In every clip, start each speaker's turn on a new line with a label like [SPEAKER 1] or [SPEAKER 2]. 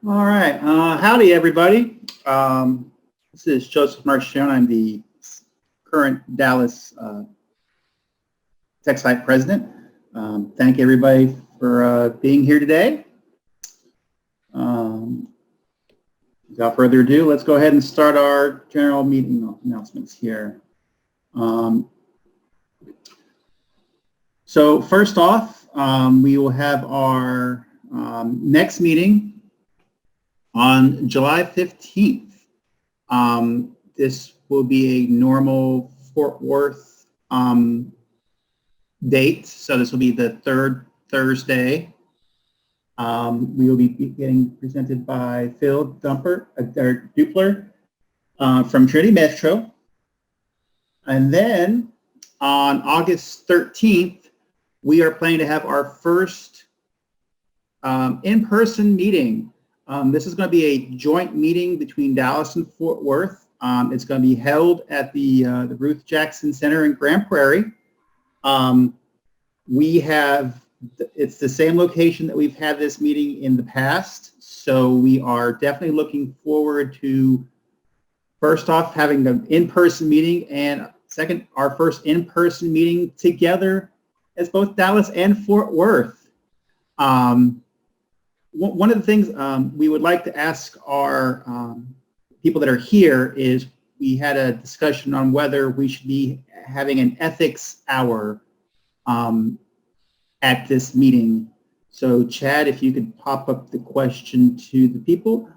[SPEAKER 1] All right. Howdy, everybody. This is Joseph Marchione. I'm the current Dallas Tech Site president. Thank everybody for being here today. Without further ado, let's go ahead and start our general meeting announcements here. So first off, we will have our next meeting on July 15th. This will be a normal Fort Worth date, so this will be the third Thursday. We will be getting presented by Phil Dupler from Trinity Metro. And then on August 13th, we are planning to have our first in-person meeting. This is going to be a joint meeting between Dallas and Fort Worth. It's going to be held at the Ruth Jackson Center in Grand Prairie. It's the same location that we've had this meeting in the past, so we are definitely looking forward to, first off, having an in-person meeting, and second, our first in-person meeting together as both Dallas and Fort Worth. One of the things we would like to ask our people that are here is, we had a discussion on whether we should be having an ethics hour at this meeting. So Chad, if you could pop up the question to the people.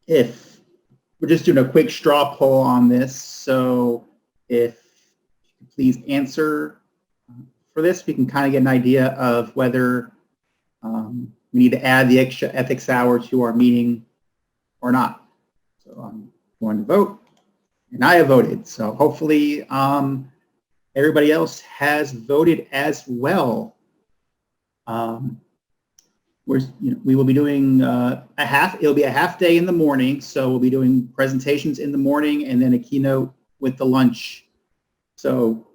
[SPEAKER 1] If we're just doing a quick straw poll on this, so if you could please answer for this, we can kind of get an idea of whether we need to add the extra ethics hour to our meeting or not. So I'm going to vote, and I have voted. So hopefully everybody else has voted as well. We will be doing it'll be a half day in the morning. So we'll be doing presentations in the morning and then a keynote with the lunch. So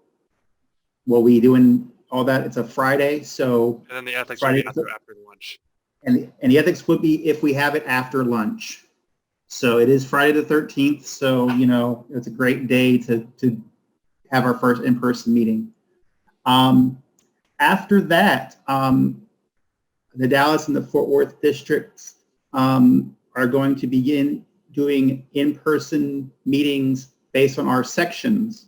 [SPEAKER 1] we'll be doing all that. It's a Friday, so
[SPEAKER 2] and then the ethics
[SPEAKER 1] Friday
[SPEAKER 2] will be after lunch.
[SPEAKER 1] And the ethics would be if we have it after lunch. So it is Friday the 13th. So it's a great day to have our first in-person meeting. After that, the Dallas and the Fort Worth districts are going to begin doing in-person meetings based on our sections.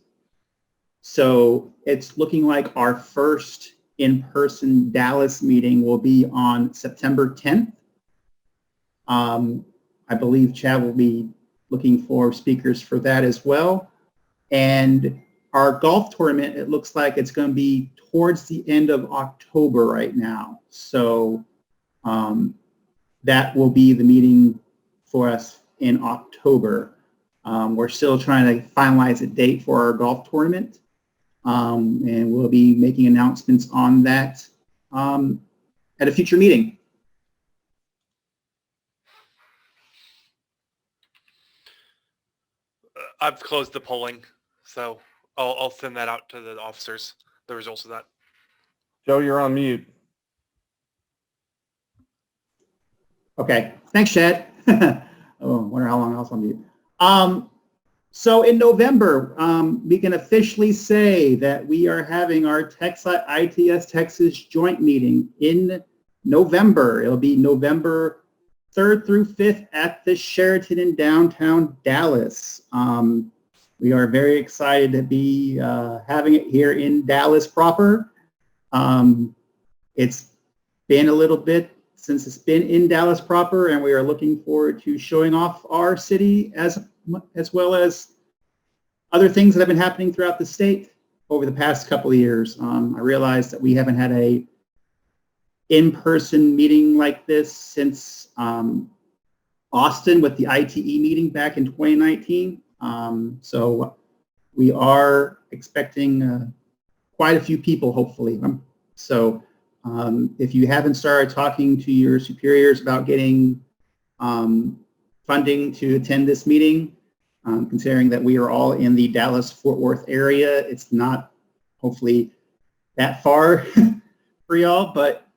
[SPEAKER 1] So it's looking like our first in-person Dallas meeting will be on September 10th. I believe Chad will be looking for speakers for that as well. And our golf tournament, it looks like it's going to be towards the end of October right now. So that will be the meeting for us in October. We're still trying to finalize a date for our golf tournament. And we'll be making announcements on that at a future meeting.
[SPEAKER 2] I've closed the polling, so I'll send that out to the officers, the results of that.
[SPEAKER 3] Joe, you're on mute.
[SPEAKER 1] Okay, thanks, Chad. I wonder how long else on mute. So in November, we can officially say that we are having our TechSite ITS Texas joint meeting in November. It'll be November 3rd through 5th at the Sheraton in downtown Dallas. We are very excited to be having it here in Dallas proper. It's been a little bit since it's been in Dallas proper, and we are looking forward to showing off our city as well as other things that have been happening throughout the state over the past couple of years. I realized that we haven't had a in-person meeting like this since Austin with the ITE meeting back in 2019. So we are expecting quite a few people, hopefully. So if you haven't started talking to your superiors about getting funding to attend this meeting, considering that we are all in the Dallas-Fort Worth area, it's not hopefully that far for y'all, but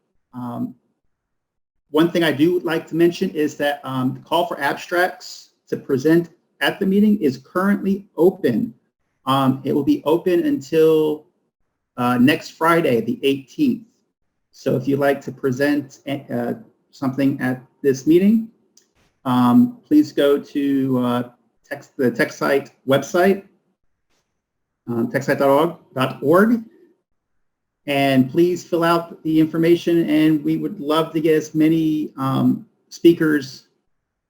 [SPEAKER 1] One thing I do like to mention is that the call for abstracts to present at the meeting is currently open. It will be open until next Friday, the 18th. So if you'd like to present something at this meeting, please go to the TechSite website, techsite.org, and please fill out the information, and we would love to get as many speakers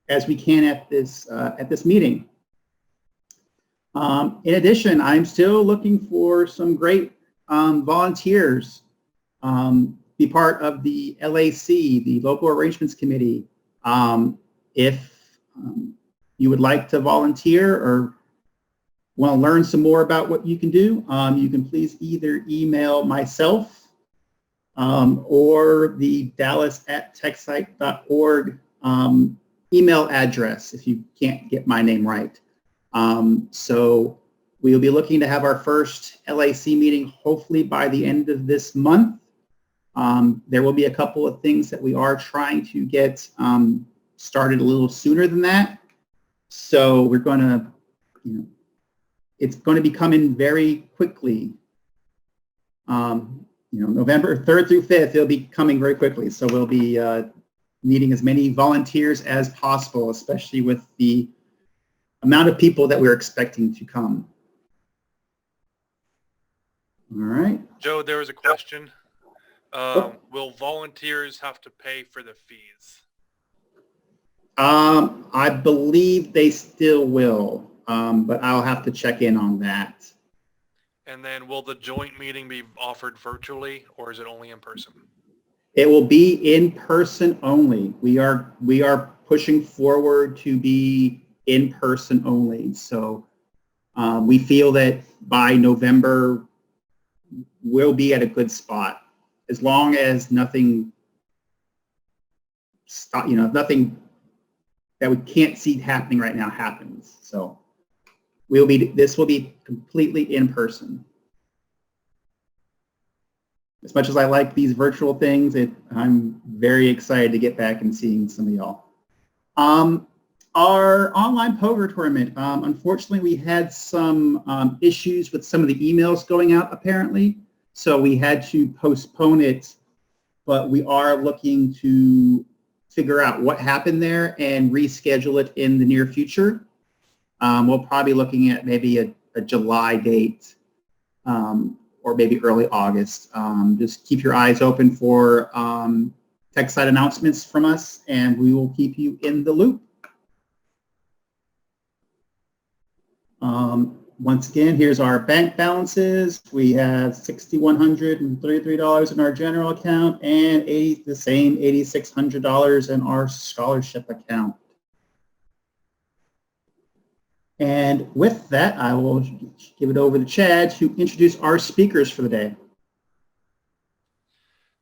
[SPEAKER 1] as we can at this meeting. In addition, I'm still looking for some great volunteers, be part of the LAC, the Local Arrangements Committee. If you would like to volunteer or want to learn some more about what you can do, you can please either email myself or the dallas@techsite.org email address if you can't get my name right. So we'll be looking to have our first LAC meeting hopefully by the end of this month. There will be a couple of things that we are trying to get started a little sooner than that. So we're going to, it's going to be coming very quickly. November 3rd through 5th, it'll be coming very quickly. So we'll be needing as many volunteers as possible, especially with the amount of people that we're expecting to come. All right.
[SPEAKER 2] Joe, there was a question. Will volunteers have to pay for the fees?
[SPEAKER 1] I believe they still will, but I'll have to check in on that.
[SPEAKER 2] And then will the joint meeting be offered virtually, or is it only in person?
[SPEAKER 1] It will be in person only. We are pushing forward to be in person only. So we feel that by November we'll be at a good spot, as long as nothing nothing that we can't see happening right now happens. So this will be completely in person. As much as I like these virtual things, I'm very excited to get back and seeing some of y'all. Our online poker tournament, unfortunately, we had some issues with some of the emails going out, apparently. So we had to postpone it, but we are looking to figure out what happened there and reschedule it in the near future. We'll probably be looking at maybe a July date or maybe early August. Just keep your eyes open for TechSite announcements from us, and we will keep you in the loop. Once again, here's our bank balances. We have $6,133 in our general account and the same $8,600 in our scholarship account. And with that, I will give it over to Chad to introduce our speakers for the day.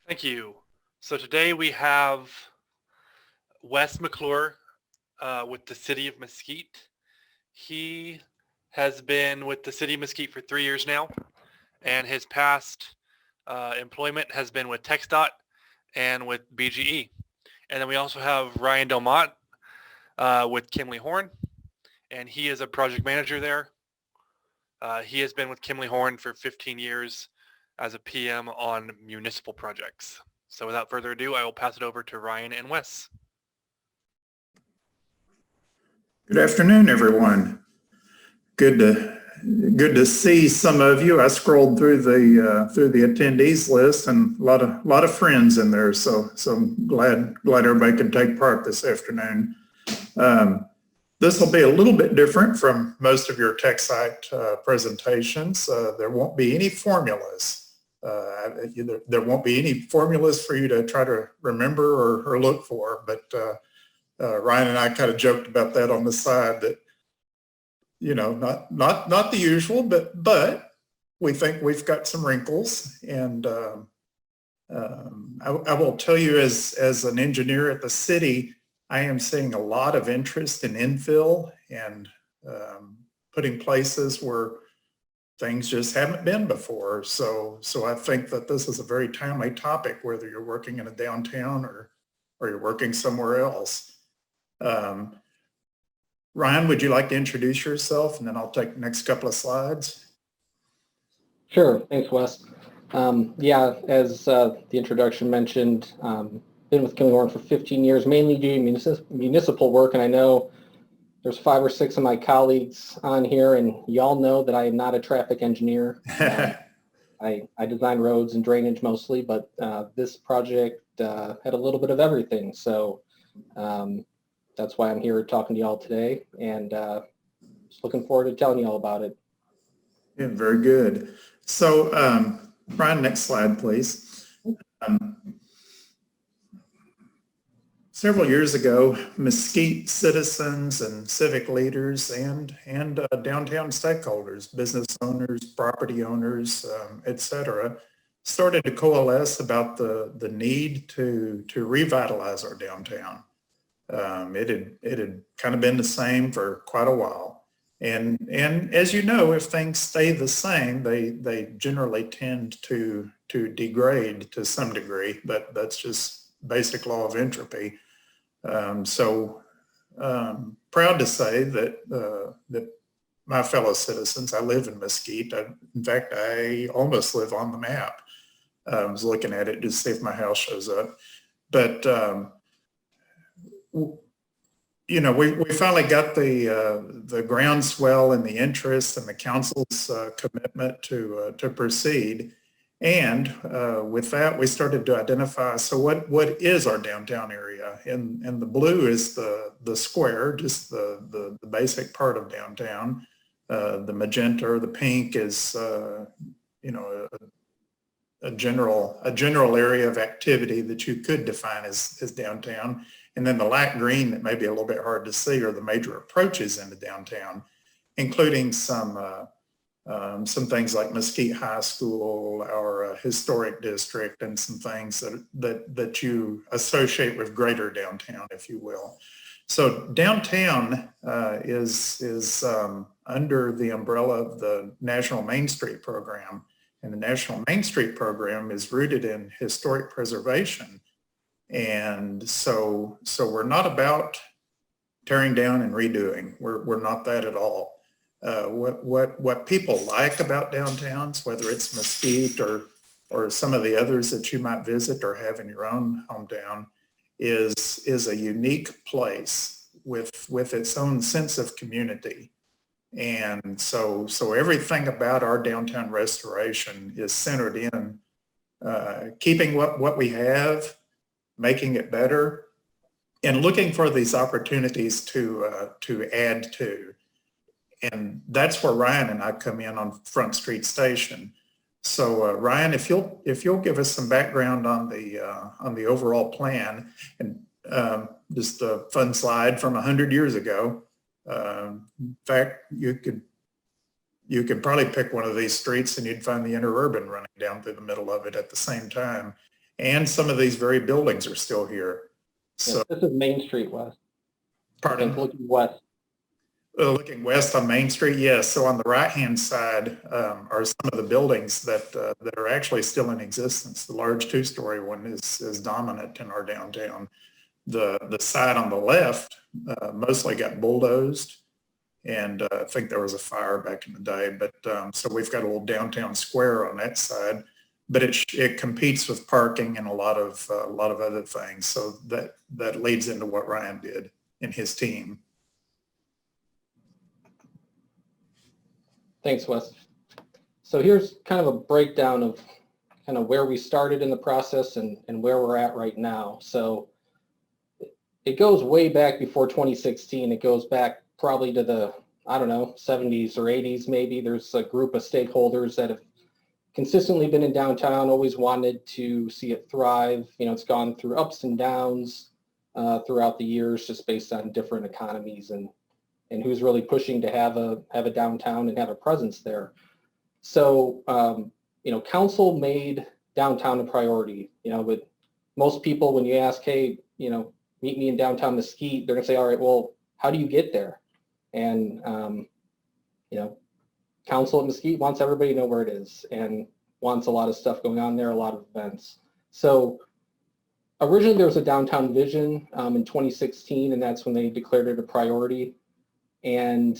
[SPEAKER 2] Thank you. So today we have Wes McClure with the City of Mesquite. He has been with the City of Mesquite for 3 years now, and his past employment has been with TxDOT and with BGE. And then we also have Ryan Delmotte with Kimley Horn, and he is a project manager there. He has been with Kimley Horn for 15 years as a PM on municipal projects. So without further ado, I will pass it over to Ryan and Wes.
[SPEAKER 4] Good afternoon, everyone. Good to see some of you. I scrolled through the attendees list, and a lot of friends in there. So I'm glad everybody could take part this afternoon. This will be a little bit different from most of your TechSite presentations. There won't be any formulas. There won't be any formulas for you to try to remember or look for. But Ryan and I kind of joked about that on the side, that not the usual, but we think we've got some wrinkles. And I will tell you, as an engineer at the city, I am seeing a lot of interest in infill and putting places where things just haven't been before. So I think that this is a very timely topic, whether you're working in a downtown or or you're working somewhere else. Ryan, would you like to introduce yourself, and then I'll take the next couple of slides?
[SPEAKER 5] Sure. Thanks, Wes. Yeah, as the introduction mentioned, been with Killenhorn for 15 years, mainly doing municipal work, and I know there's 5 or 6 of my colleagues on here, and y'all know that I am not a traffic engineer. I design roads and drainage mostly, but this project had a little bit of everything. So that's why I'm here talking to y'all today, and just looking forward to telling you all about it.
[SPEAKER 4] Yeah, very good. So, Brian, next slide, please. Several years ago, Mesquite citizens and civic leaders and downtown stakeholders, business owners, property owners, et cetera, started to coalesce about the need to revitalize our downtown. It had kind of been the same for quite a while. And as you know, if things stay the same, they generally tend to degrade to some degree, but that's just basic law of entropy. Proud to say that my fellow citizens, I live in Mesquite. In fact, I almost live on the map. I was looking at it to see if my house shows up. But you know, we finally got the groundswell and the interest and the council's commitment to proceed. And with that, we started to identify, so what is our downtown area? And the blue is the square, just the basic part of downtown. The magenta or the pink is, you know, a general area of activity that you could define as downtown. And then the light green that may be a little bit hard to see are the major approaches into downtown, including some things like Mesquite High School, our historic district, and some things that you associate with greater downtown, if you will. So downtown is under the umbrella of the National Main Street Program. And the National Main Street Program is rooted in historic preservation. And so we're not about tearing down and redoing. We're not that at all. What people like about downtowns, whether it's Mesquite or some of the others that you might visit or have in your own hometown, is a unique place with its own sense of community. And so everything about our downtown restoration is centered in keeping what we have, making it better, and looking for these opportunities to add to. And that's where Ryan and I come in on Front Street Station. So Ryan, if you'll give us some background on the overall plan, and just a fun slide from 100 years ago. In fact, you could probably pick one of these streets and you'd find the interurban running down through the middle of it at the same time. And some of these very buildings are still here. So
[SPEAKER 5] this is Main Street West.
[SPEAKER 4] Pardon?
[SPEAKER 5] Looking west.
[SPEAKER 4] Looking west on Main Street, yes. So on the right-hand side are some of the buildings that are actually still in existence. The large 2-story one is dominant in our downtown. The side on the left mostly got bulldozed, and I think there was a fire back in the day. But so we've got a little downtown square on that side, but it competes with parking and a lot of other things. So that leads into what Ryan did in his team.
[SPEAKER 5] Thanks, Wes. So here's kind of a breakdown of kind of where we started in the process and where we're at right now. So it goes way back before 2016. It goes back probably to the, I don't know, 70s or 80s maybe. There's a group of stakeholders that have consistently been in downtown, always wanted to see it thrive. You know, it's gone through ups and downs throughout the years, just based on different economies and who's really pushing to have a downtown and have a presence there. So, you know, council made downtown a priority. You know, with most people, when you ask, hey, you know, meet me in downtown Mesquite, they're gonna say, all right, well, how do you get there? And, you know, council at Mesquite wants everybody to know where it is and wants a lot of stuff going on there, a lot of events. So Originally, there was a downtown vision in 2016, and that's when they declared it a priority. And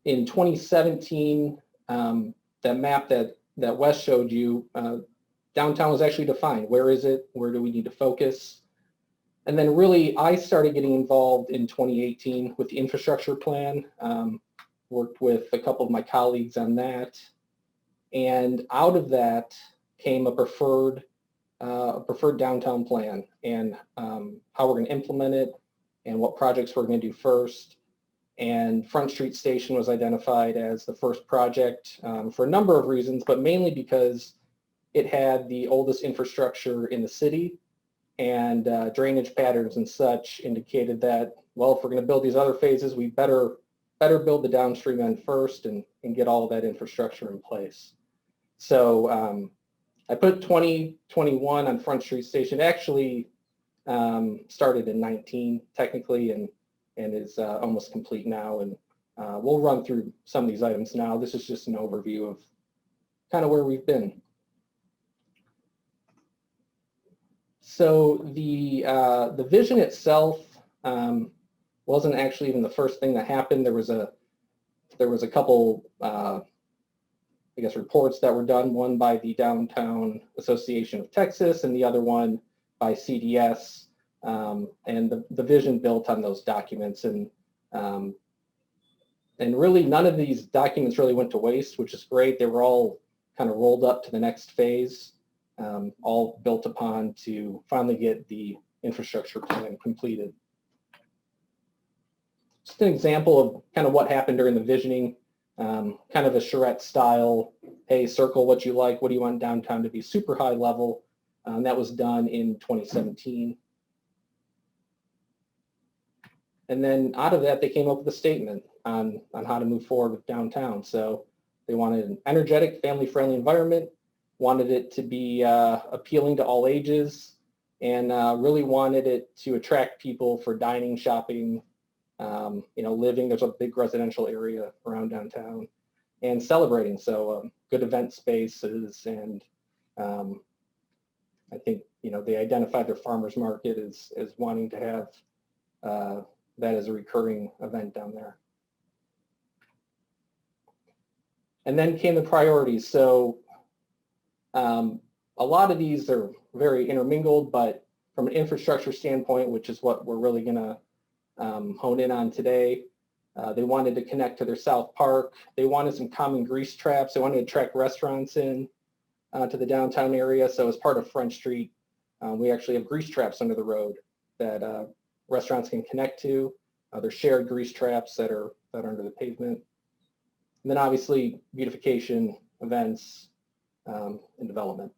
[SPEAKER 5] in 2017, that map that Wes showed you, downtown was actually defined. Where is it? Where do we need to focus? And then really, I started getting involved in 2018 with the infrastructure plan, worked with a couple of my colleagues on that. And out of that came a preferred downtown plan and how we're going to implement it and what projects we're going to do first. And Front Street Station was identified as the first project for a number of reasons, but mainly because it had the oldest infrastructure in the city, and drainage patterns and such indicated that, well, if we're going to build these other phases, we better build the downstream end first and get all of that infrastructure in place. So I put 2021 on Front Street Station. It actually started in 19 technically and is almost complete now. And we'll run through some of these items now. This is just an overview of kind of where we've been. So the vision itself wasn't actually even the first thing that happened. There was a couple, I guess, reports that were done. One by the Downtown Association of Texas, and the other one by CDS. And the vision built on those documents, and really none of these documents really went to waste, which is great. They were all kind of rolled up to the next phase. All built upon to finally get the infrastructure plan completed. Just an example of kind of what happened during the visioning, kind of a charrette style, hey, circle what you like, what do you want downtown to be, super high level. That was done in 2017. And then out of that, they came up with a statement on how to move forward with downtown. So they wanted an energetic, family-friendly environment, wanted it to be appealing to all ages, and really wanted it to attract people for dining, shopping, living. There's a big residential area around downtown, and celebrating. So good event spaces, and I think they identified their farmers market as wanting to have that as a recurring event down there. And then came the priorities. So a lot of these are very intermingled, but from an infrastructure standpoint, which is what we're really going to hone in on today, they wanted to connect to their South Park. They wanted some common grease traps. They wanted to attract restaurants in to the downtown area. So as part of Front Street, we actually have grease traps under the road that restaurants can connect to. They're shared grease traps that are under the pavement. And then obviously beautification, events, and development.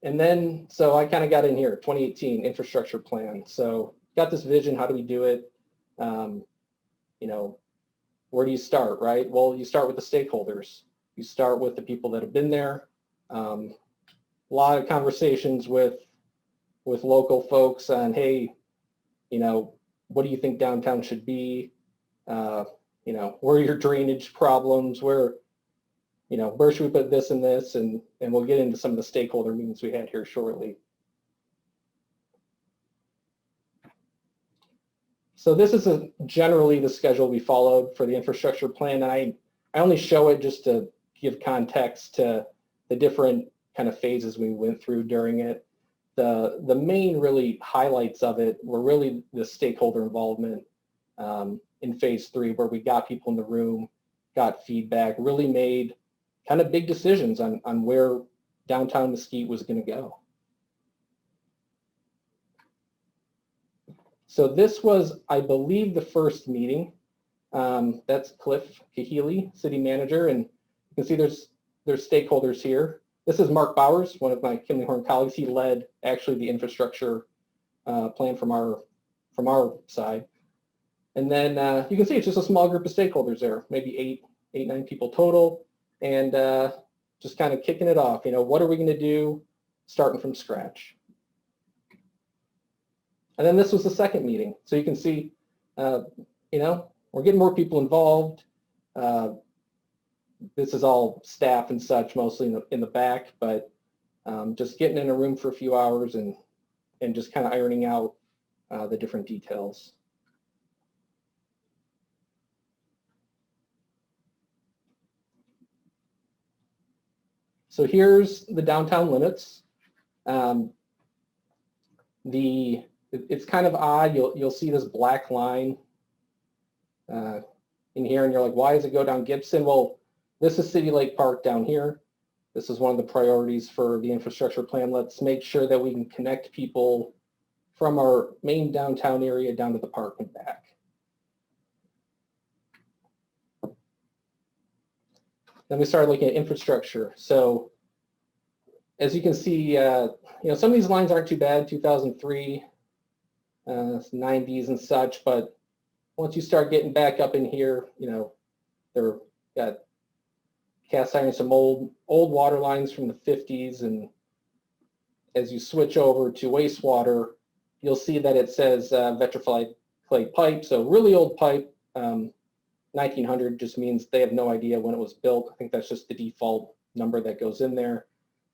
[SPEAKER 5] And then, so I kind of got in here, 2018 infrastructure plan. So got this vision, how do we do it? Where do you start, right? Well, you start with the stakeholders. You start with the people that have been there. A lot of conversations with local folks on, hey, what do you think downtown should be? Where are your drainage problems? Where should we put this and this? And we'll get into some of the stakeholder meetings we had here shortly. So this is generally the schedule we followed for the infrastructure plan. And I only show it just to give context to the different kind of phases we went through during it. The main really highlights of it were really the stakeholder involvement in phase 3, where we got people in the room, got feedback, really made kind of big decisions on where downtown Mesquite was going to go. So this was, I believe, the first meeting. That's Cliff Kahili, city manager, and you can see there's stakeholders here. This is Mark Bowers, one of my Kimley Horn colleagues. He led actually the infrastructure plan from our side. And then you can see it's just a small group of stakeholders there, maybe 9 people total, and just kind of kicking it off. What are we going to do starting from scratch? And then this was the second meeting. So you can see, we're getting more people involved. this is all staff and such, mostly in the back, but just getting in a room for a few hours and just kind of ironing out the different details. So here's the downtown limits. It's kind of odd. You'll see this black line in here, and you're like, why does it go down Gibson? Well, this is City Lake Park down here. This is one of the priorities for the infrastructure plan. Let's make sure that we can connect people from our main downtown area down to the park and back. Then we started looking at infrastructure. So as you can see, some of these lines aren't too bad, 2003, 90s and such, but once you start getting back up in here, they're got cast iron, some old water lines from the 50s, and as you switch over to wastewater, you'll see that it says vitrified clay pipe, so really old pipe. 1900 just means they have no idea when it was built. I think that's just the default number that goes in there.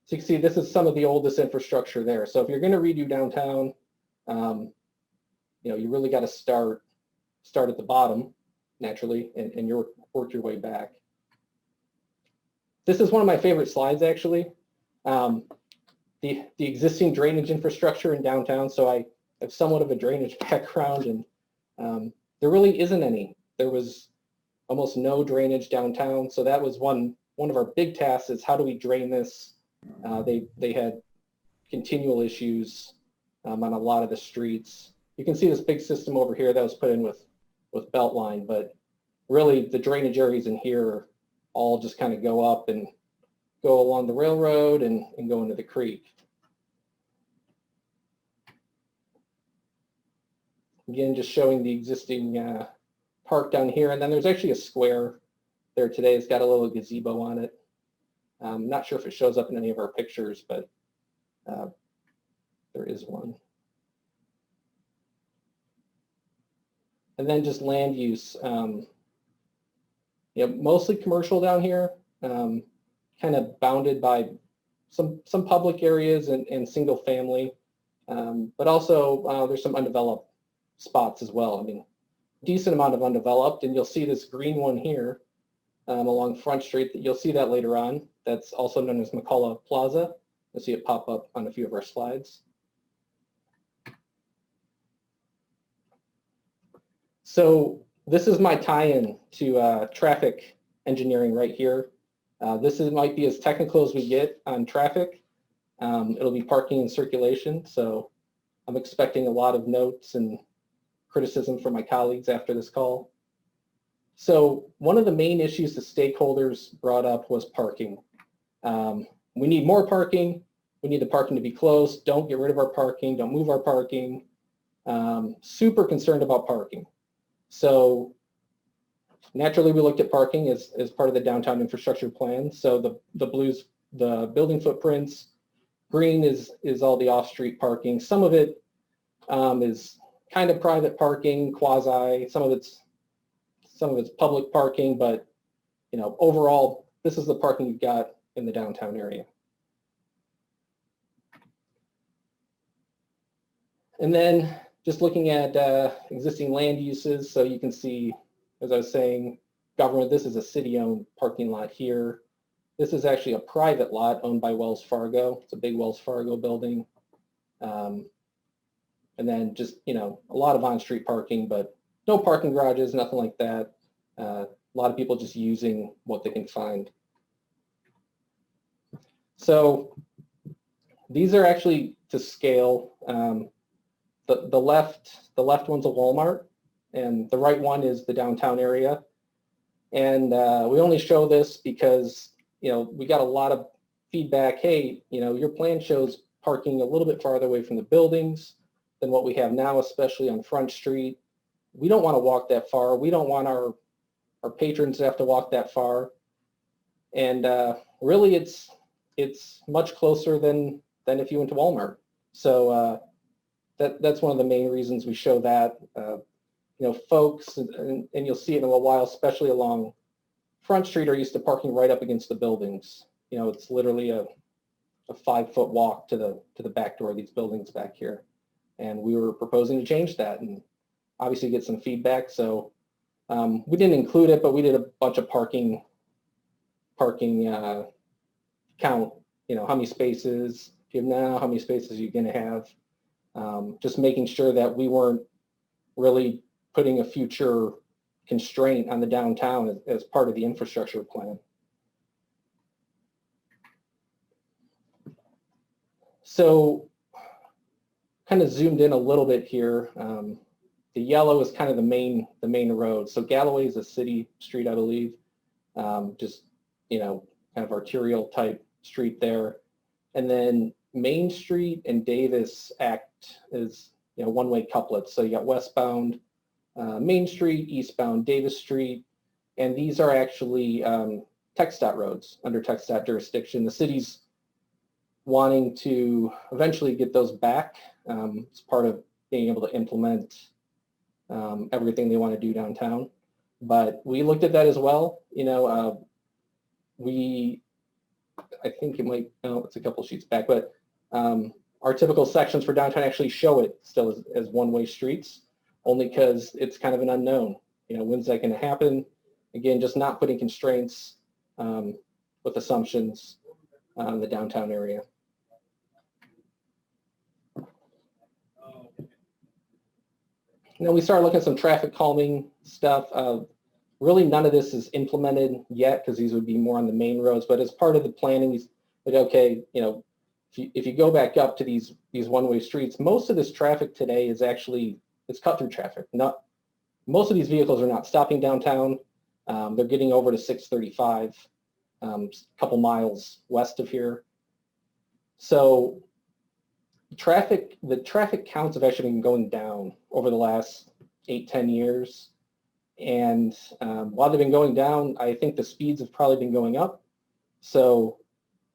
[SPEAKER 5] So you can see this is some of the oldest infrastructure there. So if you're going to redo downtown, you really got to start at the bottom naturally, and you work your way back. This is one of my favorite slides, actually. The existing drainage infrastructure in downtown. So I have somewhat of a drainage background, and there really isn't any. There was almost no drainage downtown. So that was one of our big tasks, is how do we drain this? They had continual issues on a lot of the streets. You can see this big system over here that was put in with Beltline, but really the drainage areas in here all just kind of go up and go along the railroad and go into the creek. Again, just showing the existing park down here. And then there's actually a square there today. It's got a little gazebo on it. I'm not sure if it shows up in any of our pictures, but there is one. And then just land use. Mostly commercial down here, kind of bounded by some public areas and single family, but also there's some undeveloped spots as well. I mean, decent amount of undeveloped, and you'll see this green one here along Front Street. You'll see that later on. That's also known as McCullough Plaza. You'll see it pop up on a few of our slides. So this is my tie-in to traffic engineering right here. This might be as technical as we get on traffic. It'll be parking and circulation. So I'm expecting a lot of notes and criticism from my colleagues after this call. So one of the main issues the stakeholders brought up was parking. We need more parking. We need the parking to be close. Don't get rid of our parking. Don't move our parking. Super concerned about parking. So naturally, we looked at parking as part of the downtown infrastructure plan. So the blue's the building footprints. Green is all the off-street parking. Some of it is kind of private parking, quasi. Some of it's public parking, but overall, this is the parking you've got in the downtown area. And then just looking at existing land uses, so you can see, as I was saying, government, this is a city-owned parking lot here. This is actually a private lot owned by Wells Fargo. It's a big Wells Fargo building. And then just, a lot of on-street parking, but no parking garages, nothing like that. A lot of people just using what they can find. So these are actually to scale. The left one's a Walmart, and the right one is the downtown area. And we only show this because we got a lot of feedback. Hey, your plan shows parking a little bit farther away from the buildings than what we have now, especially on Front Street. We don't want to walk that far. We don't want our patrons to have to walk that far. And really, it's much closer than if you went to Walmart. So that's one of the main reasons we show that. Folks, and you'll see it in a little while, especially along Front Street are used to parking right up against the buildings. You know, it's literally a 5-foot walk to the back door of these buildings back here. And we were proposing to change that and obviously get some feedback. So we didn't include it, but we did a bunch of parking count, you know, how many spaces do you have now, how many spaces you're going to have, just making sure that we weren't really putting a future constraint on the downtown as part of the infrastructure plan. So kind of zoomed in a little bit here. The yellow is kind of the main road. So Galloway is a city street, I believe. Just, you know, kind of arterial type street there. And then Main Street and Davis act as, you know, one-way couplets. So you got westbound Main Street, eastbound Davis Street, and these are actually TxDOT roads under TxDOT jurisdiction. The city's wanting to eventually get those back as part of being able to implement everything they want to do downtown. But we looked at that as well. You know, I think it might, no, it's a couple sheets back, but our typical sections for downtown actually show it still as one-way streets, only because it's kind of an unknown. You know, when's that going to happen? Again, just not putting constraints with assumptions on the downtown area. You know, we started looking at some traffic calming stuff. Really, none of this is implemented yet because these would be more on the main roads. But as part of the planning, like, okay, you know, if you go back up to these one-way streets, most of this traffic today is actually, it's cut-through traffic. Most of these vehicles are not stopping downtown. They're getting over to 635, a couple miles west of here. So the traffic counts have actually been going down over the last 8-10 years. And while they've been going down, I think the speeds have probably been going up. So,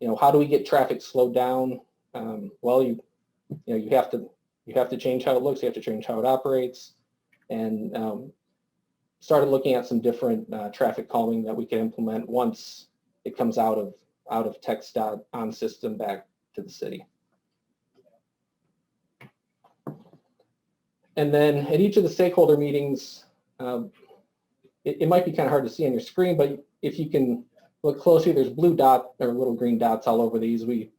[SPEAKER 5] you know, how do we get traffic slowed down? Well, you have to change how it looks. You have to change how it operates, and started looking at some different traffic calming that we can implement once it comes out of TxDOT on system back to the city. And then at each of the stakeholder meetings, it might be kind of hard to see on your screen, but if you can look closely, there's blue dot or little green dots all over these. We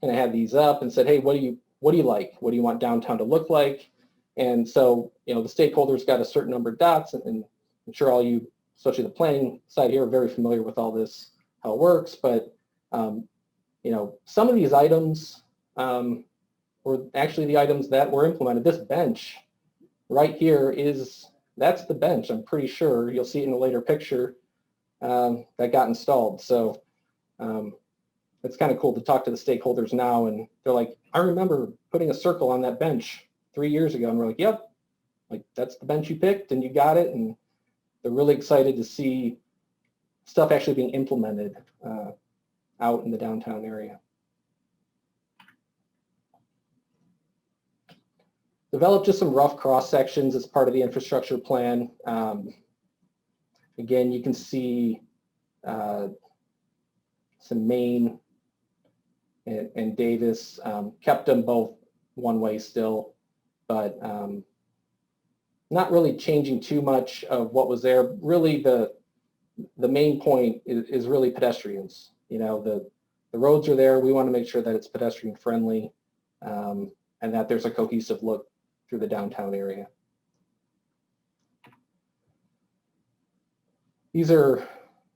[SPEAKER 5] kind of had these up and said, hey, what do you like? What do you want downtown to look like? And so, you know, the stakeholders got a certain number of dots, and I'm sure all you, especially the planning side here, are very familiar with all this, how it works. But, you know, some of these items were actually the items that were implemented. This bench right here that's the bench. I'm pretty sure you'll see it in a later picture that got installed. So it's kind of cool to talk to the stakeholders now, and they're like, I remember putting a circle on that bench 3 years ago. And we're like, yep, like that's the bench you picked and you got it. And they're really excited to see stuff actually being implemented out in the downtown area. Developed just some rough cross sections as part of the infrastructure plan. Again, you can see some Main and Davis, kept them both one way still, but not really changing too much of what was there. Really, the main point is really pedestrians. You know, the roads are there. We want to make sure that it's pedestrian friendly and that there's a cohesive look through the downtown area. These are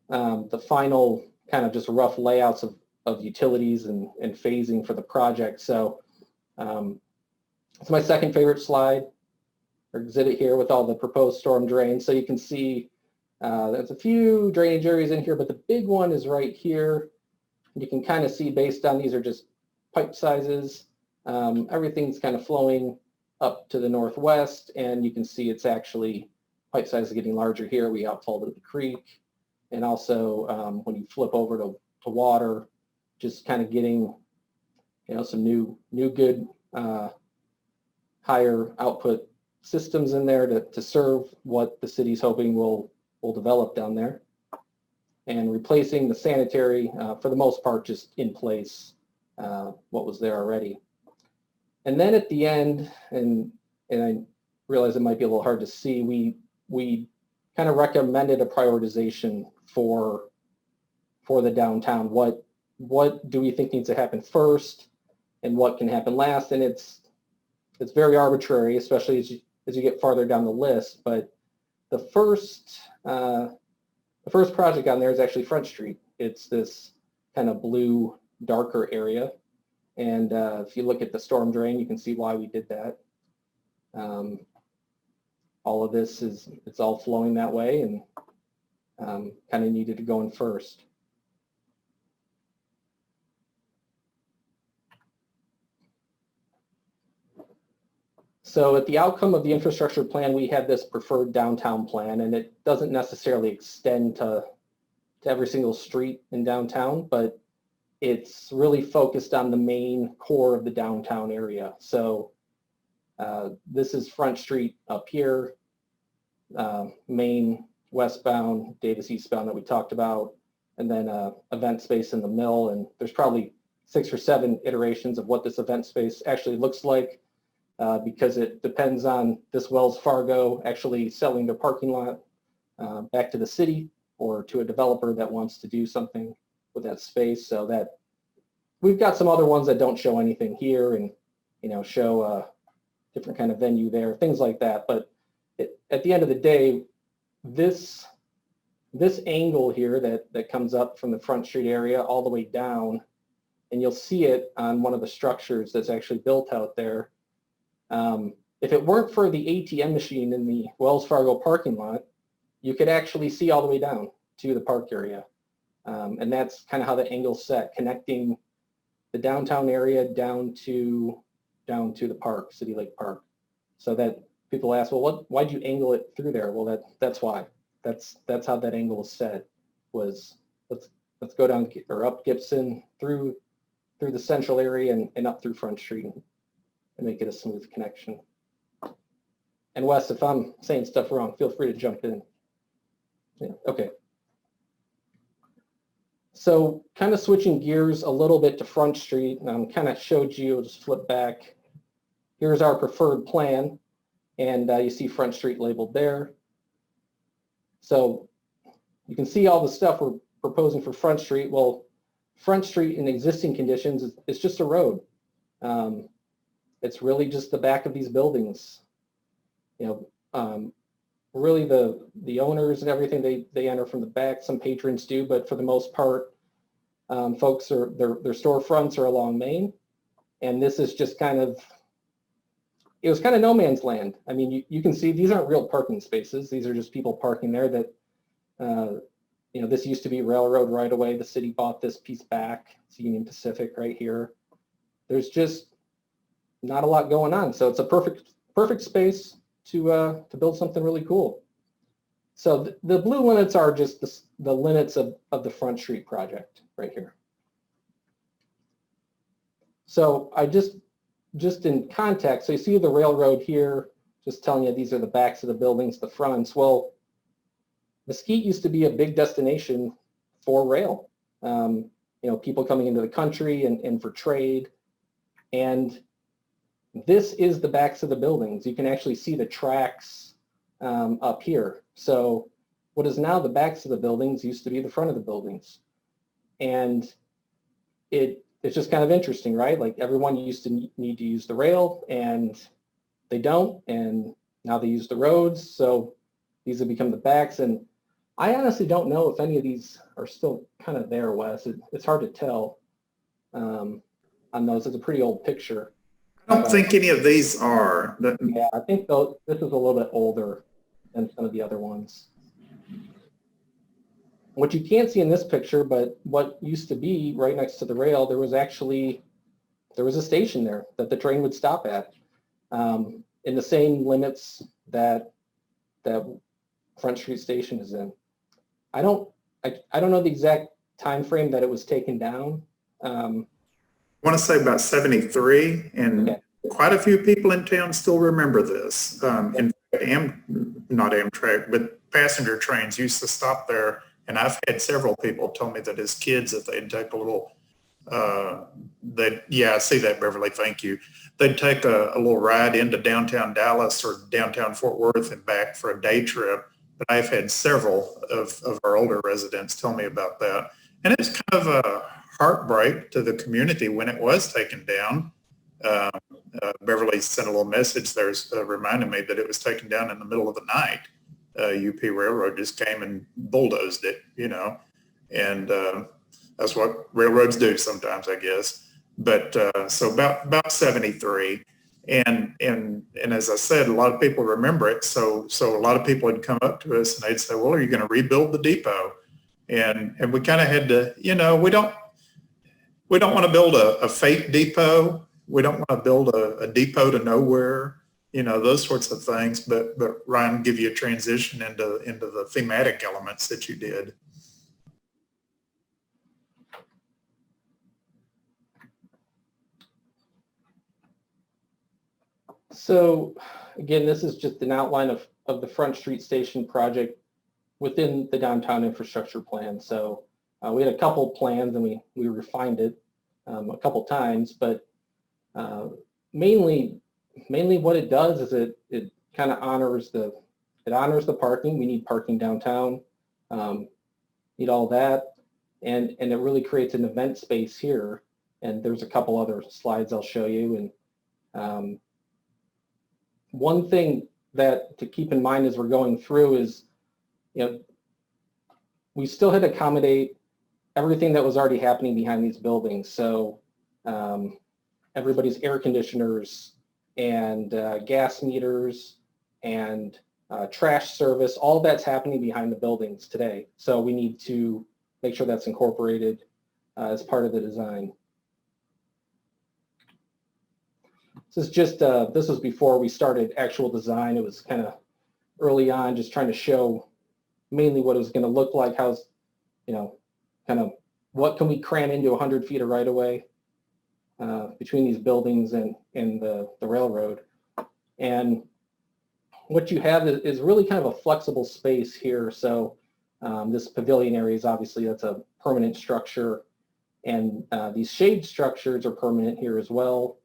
[SPEAKER 5] the final kind of just rough layouts of utilities and phasing for the project. So it's my second favorite slide or exhibit here with all the proposed storm drains. So you can see there's a few drainage areas in here, but the big one is right here. You can kind of see based on these are just pipe sizes. Everything's kind of flowing up to the northwest, and you can see it's actually pipe size is getting larger here. We outfalled the creek, and also when you flip over to water, just kind of getting, you know, some new good higher output systems in there to serve what the city's hoping will develop down there. and replacing the sanitary, for the most part, just in place, what was there already. And then at the end, and I realize it might be a little hard to see, we kind of recommended a prioritization for the downtown. What do we think needs to happen first, and what can happen last? And it's very arbitrary, especially as you get farther down the list. But the first project on there is actually Front Street. It's this kind of blue, darker area. And if you look at the storm drain, you can see why we did that. All of this it's all flowing that way, and kind of needed to go in first. So at the outcome of the infrastructure plan, we had this preferred downtown plan, and it doesn't necessarily extend to every single street in downtown, but it's really focused on the main core of the downtown area. So this is Front Street up here, Main westbound, Davis eastbound that we talked about, and then event space in the mill. And there's probably 6 or 7 iterations of what this event space actually looks like, because it depends on this Wells Fargo actually selling their parking lot back to the city or to a developer that wants to do something with that space. So that we've got some other ones that don't show anything here, and show a different kind of venue there, things like that. But at the end of the day, this angle here that comes up from the Front Street area all the way down, and you'll see it on one of the structures that's actually built out there. If it weren't for the ATM machine in the Wells Fargo parking lot, you could actually see all the way down to the park area. And that's kind of how the angle's set, connecting the downtown area down to the park, City Lake Park. So that people ask, well, why'd you angle it through there? Well, that's why. That's how that angle was set. Was let's go down or up Gibson through the central area and up through Front Street and make it a smooth connection. And Wes, if I'm saying stuff wrong, feel free to jump in. Yeah, okay. So kind of switching gears a little bit to Front Street, and kind of showed you, just flip back. Here's our preferred plan, and you see Front Street labeled there. So you can see all the stuff we're proposing for Front Street. Well, Front Street in existing conditions is just a road. It's really just the back of these buildings. Really the owners and everything, they enter from the back. Some patrons do, but for the most part, folks their storefronts are along Main, and this is just it was kind of no man's land. I mean, you can see these aren't real parking spaces. These are just people parking there that, this used to be railroad right away. The city bought this piece back. It's Union Pacific right here. There's just not a lot going on. So it's a perfect space to build something really cool. So the blue limits are just the limits of the Front Street project right here. So I just in context, so you see the railroad here, just telling you these are the backs of the buildings, the fronts. Well, Mesquite used to be a big destination for rail. People coming into the country and for trade. And this is the backs of the buildings. You can actually see the tracks up here. So what is now the backs of the buildings used to be the front of the buildings. And it's just kind of interesting, right? Like everyone used to need to use the rail, and they don't, and now they use the roads. So these have become the backs. And I honestly don't know if any of these are still kind of there, Wes. It's hard to tell on those. It's a pretty old picture.
[SPEAKER 4] I don't think any of these are.
[SPEAKER 5] Yeah, I think this is a little bit older than some of the other ones. What you can't see in this picture, but what used to be right next to the rail, there was a station there that the train would stop at, in the same limits that Front Street Station is in. I don't know the exact time frame that it was taken down.
[SPEAKER 4] I want to say about 73, and okay. Quite a few people in town still remember this. In fact, not Amtrak, but passenger trains used to stop there And I've had several people tell me that as kids, that they'd take a little, yeah, I see that, Beverly, thank you. They'd take a little ride into downtown Dallas or downtown Fort Worth and back for a day trip. But I've had several of our older residents tell me about that. And it's kind of a heartbreak to the community when it was taken down. Beverly sent a little message there reminding me that it was taken down in the middle of the night. UP Railroad just came and bulldozed it, you know, and that's what railroads do sometimes, I guess. But so about 73. And as I said, a lot of people remember it. So a lot of people would come up to us and they'd say, well, are you going to rebuild the depot? And we kind of had to, you know, we don't want to build a fake depot. We don't want to build a depot to nowhere, you know, those sorts of things. But Ryan, give you a transition into the thematic elements that you did.
[SPEAKER 5] So again, this is just an outline of the Front Street Station project within the downtown infrastructure plan. So we had a couple plans and we refined it a couple times, but mainly what it does is it kind of honors the parking. We need parking downtown, need all that, and it really creates an event space here. And there's a couple other slides I'll show you. And one thing that to keep in mind as we're going through is, you know, we still had to accommodate everything that was already happening behind these buildings. So everybody's air conditioners and gas meters and trash service, all of that's happening behind the buildings today. So we need to make sure that's incorporated as part of the design. This is just, this was before we started actual design. It was kind of early on, just trying to show mainly what it was going to look like, how's, you know, kind of what can we cram into 100 feet of right of way between these buildings and the railroad. And what you have is really kind of a flexible space here. So this pavilion area is obviously, that's a permanent structure. And these shade structures are permanent here as well.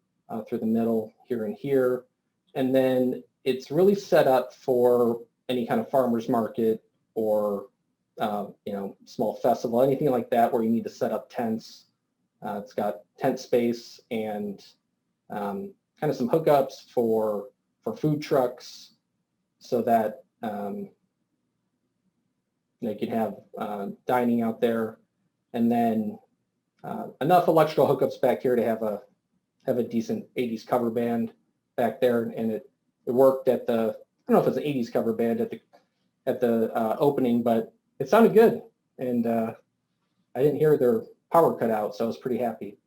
[SPEAKER 5] Through the middle here and here. And then it's really set up for any kind of farmer's market or, you know, small festival, anything like that where you need to set up tents. It's got tent space and kind of some hookups for food trucks so that you know, you can have dining out there. And then enough electrical hookups back here to have a decent 80s cover band back there, and it worked at the, I don't know if it's an 80s cover band at the opening, but it sounded good, and I didn't hear their power cut out, so I was pretty happy.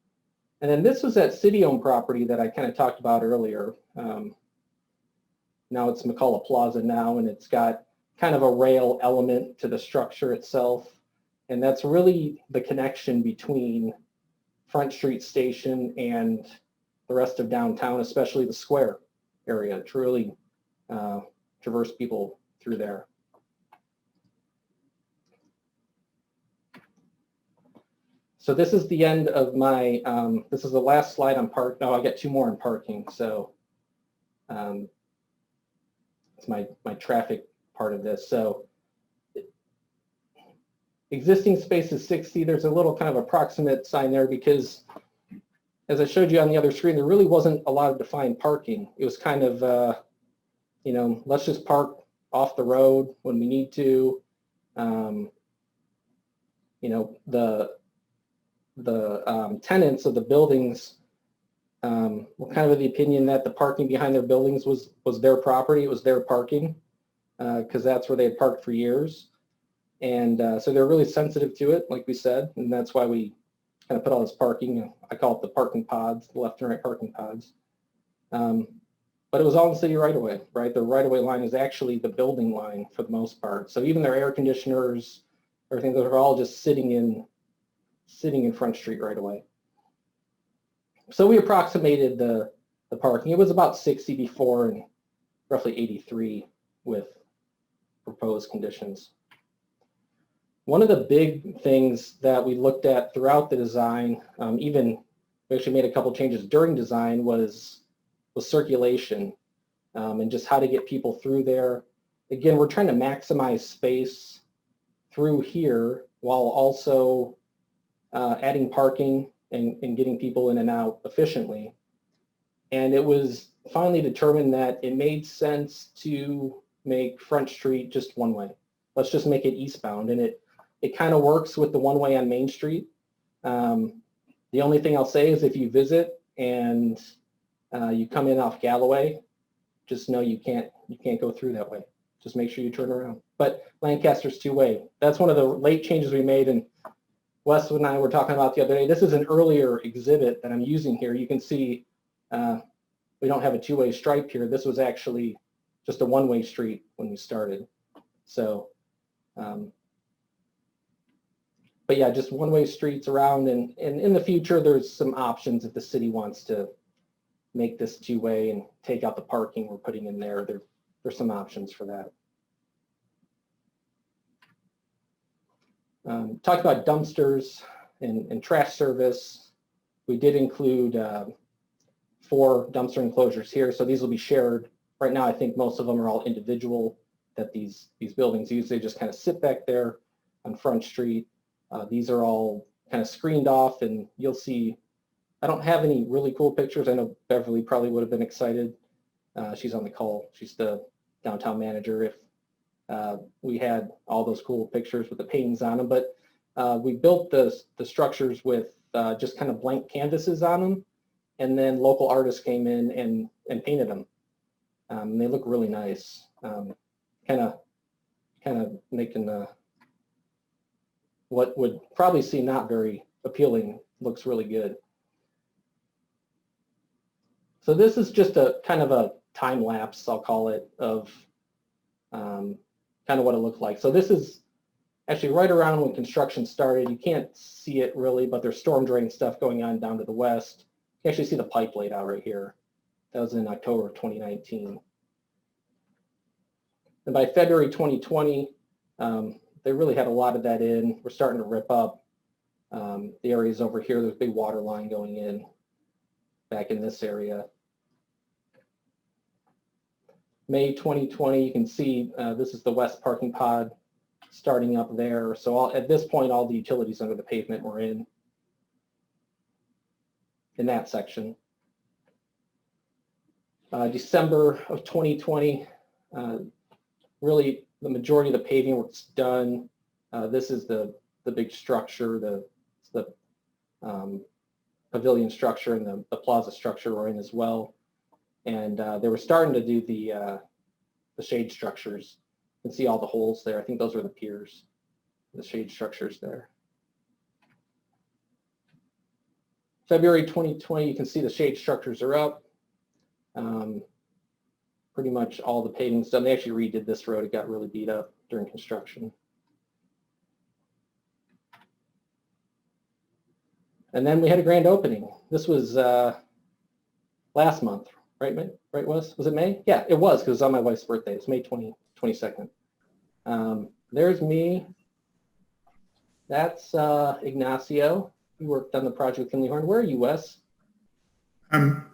[SPEAKER 5] And then this was that city-owned property that I kind of talked about earlier. Now it's McCullough Plaza now, and it's got kind of a rail element to the structure itself, and that's really the connection between Front Street Station and the rest of downtown, especially the square area, to really traverse people through there. So this is the end of my, this is the last slide on park. No, I got two more on parking. So it's my traffic part of this. So existing space is 60. There's a little kind of approximate sign there because, as I showed you on the other screen, there really wasn't a lot of defined parking. It was kind of, you know, let's just park off the road when we need to. You know, the tenants of the buildings were kind of the opinion that the parking behind their buildings was their property. It was their parking because that's where they had parked for years. And so they're really sensitive to it, like we said, and that's why we kind of put all this parking. I call it the parking pods, the left and right parking pods. But it was all in city right away, right? The right of way line is actually the building line for the most part. So even their air conditioners, everything, those are all just sitting in Front Street right away. So we approximated the parking. It was about 60 before and roughly 83 with proposed conditions. One of the big things that we looked at throughout the design, even we actually made a couple changes during design, was circulation and just how to get people through there. Again, we're trying to maximize space through here while also adding parking and getting people in and out efficiently. And it was finally determined that it made sense to make Front Street just one way. Let's just make it eastbound. And it kind of works with the one way on Main Street. The only thing I'll say is if you visit and you come in off Galloway, just know you can't go through that way. Just make sure you turn around. But Lancaster's two-way. That's one of the late changes we made, and Wes and I were talking about the other day. This is an earlier exhibit that I'm using here. You can see we don't have a two-way stripe here. This was actually just a one-way street when we started. So, but yeah, just one-way streets around, and in the future, there's some options if the city wants to make this two-way and take out the parking we're putting in there. There's some options for that. Talked about dumpsters and trash service. We did include 4 dumpster enclosures here, so these will be shared. Right now, I think most of them are all individual that these buildings use. They just kind of sit back there on Front Street. These are all kind of screened off, and you'll see, I don't have any really cool pictures. I know Beverly probably would have been excited. She's on the call. She's the downtown manager. If we had all those cool pictures with the paintings on them, but we built the structures with just kind of blank canvases on them, and then local artists came in and painted them. They look really nice. Kind of making what would probably seem not very appealing looks really good. So this is just a kind of a time lapse, I'll call it, of kind of what it looked like. So this is actually right around when construction started. You can't see it really, but there's storm drain stuff going on down to the west. You actually see the pipe laid out right here. That was in October of 2019. And by February 2020, they really had a lot of that in. We're starting to rip up the areas over here. There's a big water line going in back in this area. May 2020, you can see this is the west parking pod starting up there. So at this point, all the utilities under the pavement were in that section. December of 2020, really the majority of the paving work's done. This is the big structure, the pavilion structure, and the plaza structure were in as well. And they were starting to do the shade structures. You can see all the holes there. I think those are the piers, the shade structures there. February 2020, you can see the shade structures are up. Pretty much all the paving's done. They actually redid this road. It got really beat up during construction. And then we had a grand opening. This was last month. Right, Wes? Was it May? Yeah, it was, because it was on my wife's birthday. It's May 22nd. There's me. That's Ignacio. He worked on the project with Kinley Horn. Where are you, Wes?
[SPEAKER 4] I'm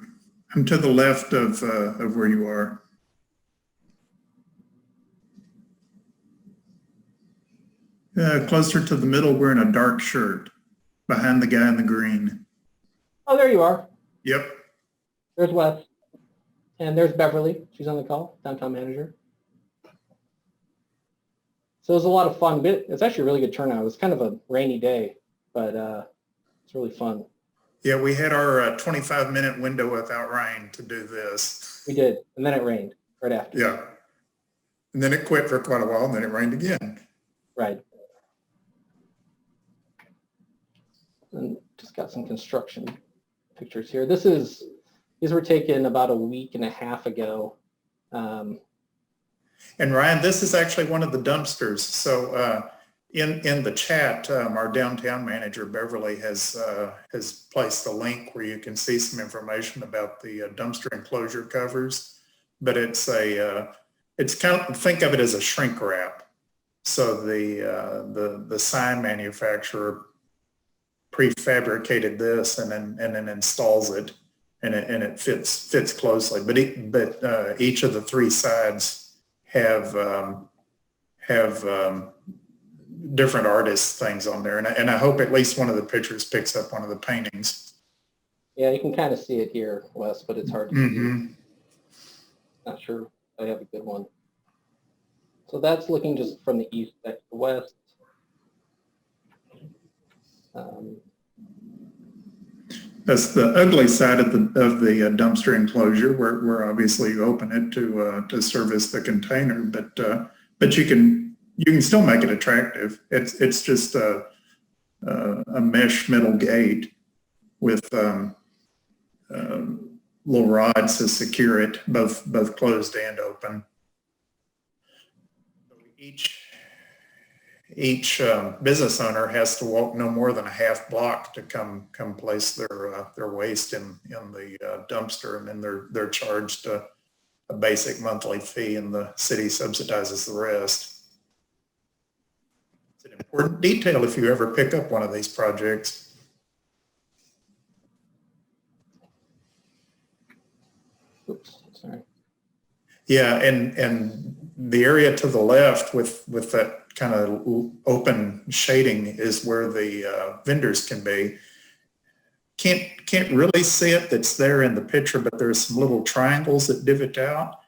[SPEAKER 4] to the left of where you are. Closer to the middle, wearing a dark shirt, behind the guy in the green.
[SPEAKER 5] Oh, there you are.
[SPEAKER 4] Yep.
[SPEAKER 5] There's Wes. And there's Beverly. She's on the call, downtown manager. So it was a lot of fun. It's actually a really good turnout. It was kind of a rainy day, but it's really fun.
[SPEAKER 4] Yeah, we had our 25-minute window without rain to do this.
[SPEAKER 5] We did, and then it rained right after.
[SPEAKER 4] Yeah. And then it quit for quite a while, and then it rained again.
[SPEAKER 5] Right. And just got some construction pictures here. These were taken about a week and a half ago.
[SPEAKER 4] And Ryan, this is actually one of the dumpsters. So in the chat, our downtown manager, Beverly, has placed a link where you can see some information about the dumpster enclosure covers. But it's kind of, think of it as a shrink wrap. So the sign manufacturer prefabricated this and then installs it, and it fits closely. But each of the three sides have different artist things on there, and I hope at least one of the pictures picks up one of the paintings.
[SPEAKER 5] Yeah, you can kind of see it here, Wes, but it's hard to see. Not sure I have a good one. So that's looking just from the east back to the west.
[SPEAKER 4] That's the ugly side of the dumpster enclosure, where obviously you open it to service the container, but you can still make it attractive. It's just a mesh metal gate with little rods to secure it, both closed and open. Each business owner has to walk no more than a half block to come place their waste in the dumpster, and then they're charged a basic monthly fee, and the city subsidizes the rest. It's an important detail if you ever pick up one of these projects.
[SPEAKER 5] Oops, sorry.
[SPEAKER 4] Yeah, and the area to the left with that kind of open shading is where the vendors can be. Can't really see it that's there in the picture, but there's some little triangles that divot out,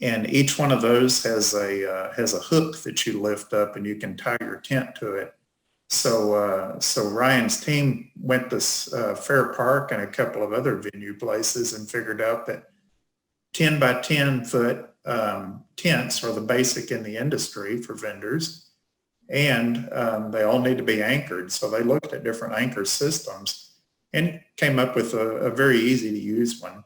[SPEAKER 4] and each one of those has a hook that you lift up, and you can tie your tent to it. So Ryan's team went to Fair Park and a couple of other venue places and figured out that 10 by 10 foot tents are the basic in the industry for vendors, and they all need to be anchored. So they looked at different anchor systems and came up with a very easy to use one.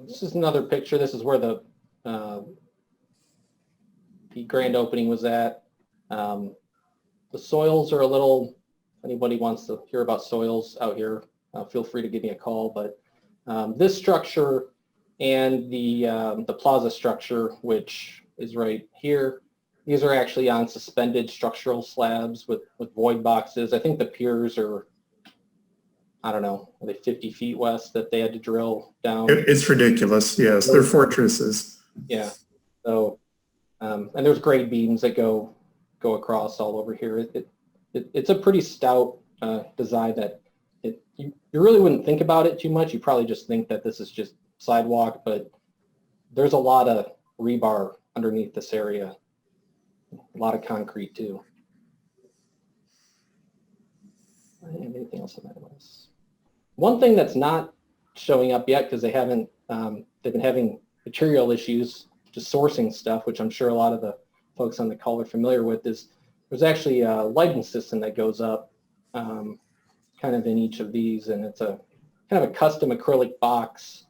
[SPEAKER 5] This is another picture. This is where the grand opening was at. The soils are a little, if anybody wants to hear about soils out here, feel free to give me a call. But this structure and the plaza structure, which is right here, these are actually on suspended structural slabs with void boxes. I think the piers are, I don't know, are they 50 feet west that they had to drill down?
[SPEAKER 4] It's ridiculous. Yes, they're fortresses.
[SPEAKER 5] Yeah. So, and there's grade beams that go across all over here. It's a pretty stout design that you really wouldn't think about it too much. You probably just think that this is just sidewalk, but there's a lot of rebar underneath this area. A lot of concrete too. And anything else on that list? One thing that's not showing up yet, because they haven't, they've been having material issues, just sourcing stuff, which I'm sure a lot of the folks on the call are familiar with, is there's actually a lighting system that goes up kind of in each of these, and it's a kind of a custom acrylic box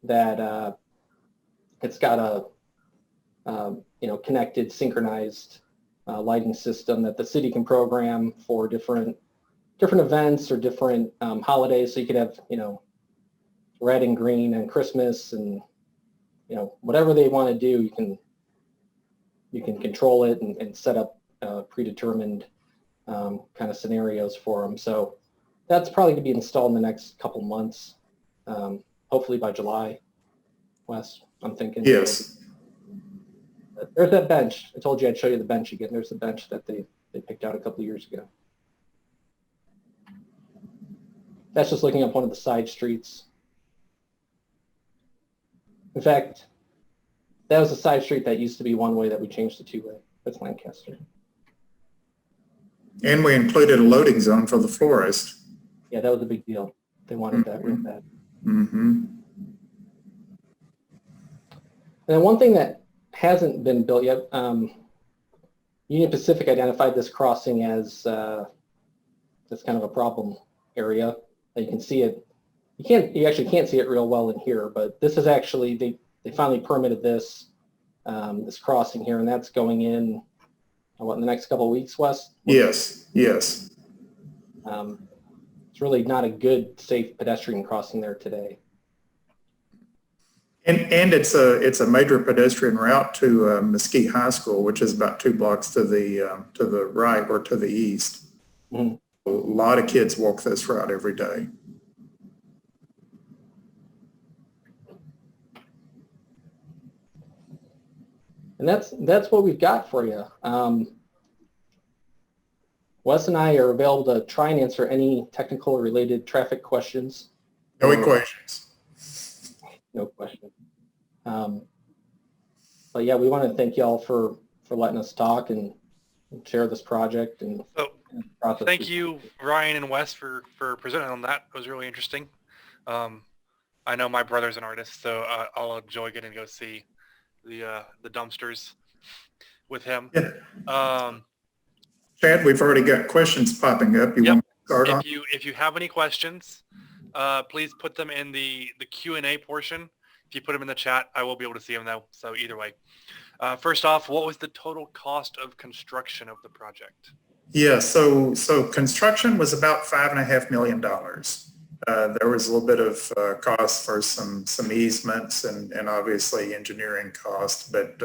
[SPEAKER 5] that it's got a connected, synchronized lighting system that the city can program for different events or different holidays. So you could have, red and green and Christmas, and whatever they want to do, you can control it and set up predetermined kind of scenarios for them. So that's probably going to be installed in the next couple months, hopefully by July. Wes, I'm thinking.
[SPEAKER 4] Yes.
[SPEAKER 5] There's that bench. I told you I'd show you the bench again. There's the bench that they picked out a couple of years ago. That's just looking up one of the side streets. In fact, that was a side street that used to be one way that we changed to two-way. That's Lancaster.
[SPEAKER 4] And we included a loading zone for the florist.
[SPEAKER 5] Yeah, that was a big deal. They wanted that real bad.
[SPEAKER 4] Mm-hmm.
[SPEAKER 5] And then one thing that hasn't been built yet, Union Pacific identified this crossing as kind of a problem area. You can see it. You actually can't see it real well in here, but this is actually, they finally permitted this crossing here, and that's going in, in the next couple of weeks, Wes?
[SPEAKER 4] Yes.
[SPEAKER 5] it's really not a good, safe pedestrian crossing there today.
[SPEAKER 4] And it's a major pedestrian route to Mesquite High School, which is about 2 blocks to the right or to the east.
[SPEAKER 5] Mhm.
[SPEAKER 4] A lot of kids walk this route every day.
[SPEAKER 5] And that's what we've got for you. Wes and I are available to try and answer any technical related traffic questions.
[SPEAKER 4] No equations.
[SPEAKER 5] No question. But yeah, we want to thank y'all for letting us talk and share this project. And
[SPEAKER 2] Thank you, Ryan and Wes, for presenting on that. It was really interesting. I know my brother's an artist, so I'll enjoy getting to go see the dumpsters with him.
[SPEAKER 4] Yeah. Chad, we've already got questions popping up. You want to start on?
[SPEAKER 2] If you have any questions, please put them in the Q&A portion. If you put them in the chat, I will be able to see them though. So either way. First off, what was the total cost of construction of the project?
[SPEAKER 4] Yeah, so construction was about $5.5 million. There was a little bit of cost for some easements and obviously engineering costs, but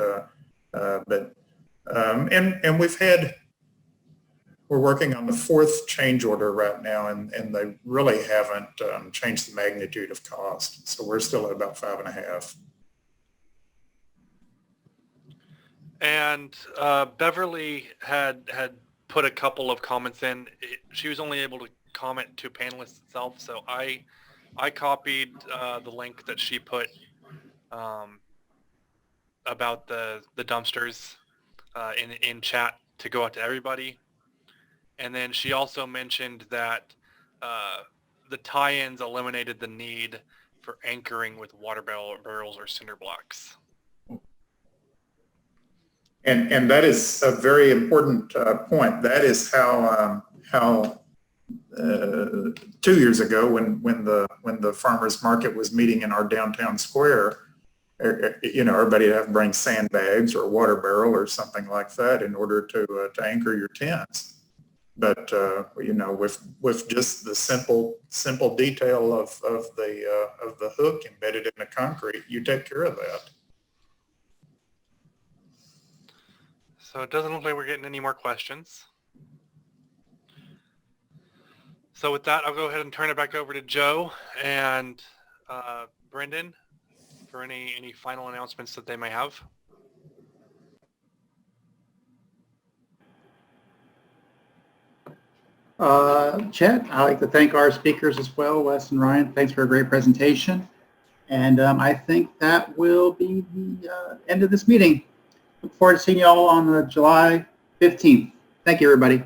[SPEAKER 4] we're working on the 4th change order right now, and they really haven't changed the magnitude of cost. So we're still at about 5.5.
[SPEAKER 2] And Beverly had put a couple of comments in. She was only able to comment to panelists itself, so I copied the link that she put about the dumpsters in chat to go out to everybody. And then she also mentioned that the tie-ins eliminated the need for anchoring with water barrels or cinder blocks.
[SPEAKER 4] And that is a very important point. That is how 2 years ago, when the farmers market was meeting in our downtown square, everybody would have to bring sandbags or a water barrel or something like that in order to anchor your tents. But with just the simple detail of the hook embedded in the concrete, you take care of that.
[SPEAKER 2] So it doesn't look like we're getting any more questions. So with that, I'll go ahead and turn it back over to Joe and Brendan for any final announcements that they may have.
[SPEAKER 1] Chet, I'd like to thank our speakers as well, Wes and Ryan. Thanks for a great presentation. And I think that will be the end of this meeting. Look forward to seeing you all on July 15th. Thank you, everybody.